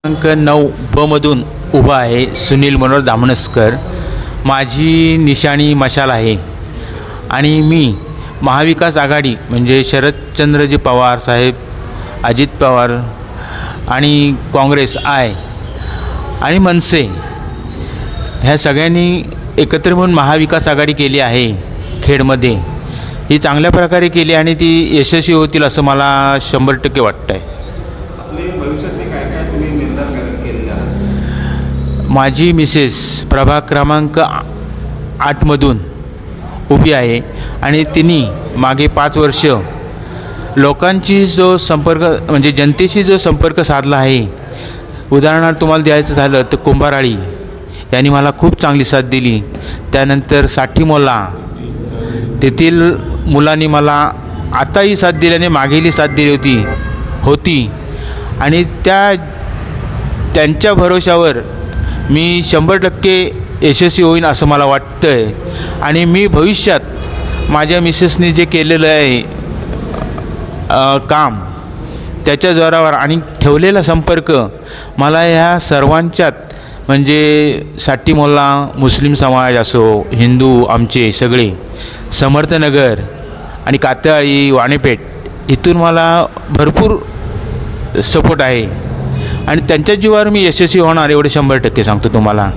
अंक 9 ब मधून उभा आहे सुनील मनोहर दामणस्कर। माझी निशाणी मशाल आहे आणि मी महाविकास आघाडी म्हणजे शरदचंद्रजी पवार साहेब, अजित पवार आणि काँग्रेस आणि मनसे ह्या सगळ्यांनी एकत्र म्हणून महाविकास आघाडी केली आहे खेडमध्ये। ही चांगल्या प्रकारे केली आणि ती यशस्वी होतील असं मला 100% वाटतं आहे। माझी मिसेस प्रभाग क्रमांक 8 मधून उभी आहे आणि तिने मागे 5 वर्ष लोकांची जो संपर्क म्हणजे जनतेशी जो संपर्क साधला आहे, उदाहरणार्थ तुम्हाला द्यायचं झालं तर कुंभाराळी यांनी मला खूप चांगली साथ दिली। त्यानंतर साठीमोला तेथील मुलांनी मला आताही साथ दिल्याने मागेही साथ दिली होती आणि त्यांच्या भरोशावर मी 100% यशस्वी होईन असं मला वाटतं आहे। आणि मी भविष्यात माझ्या मिसेसने जे केलेलं आहे काम त्याच्या जोरावर आणि ठेवलेला संपर्क मला ह्या सर्वांच्यात म्हणजे साठीमोल्ला मुस्लिम समाज असो, हिंदू आमचे सगळे, समर्थनगर आणि कातळी वाणेपेठ इथून मला भरपूर सपोर्ट आहे आणि त्यांच्या जीवावर मी यशस्वी होणार एवढे 100% सांगतो तुम्हाला।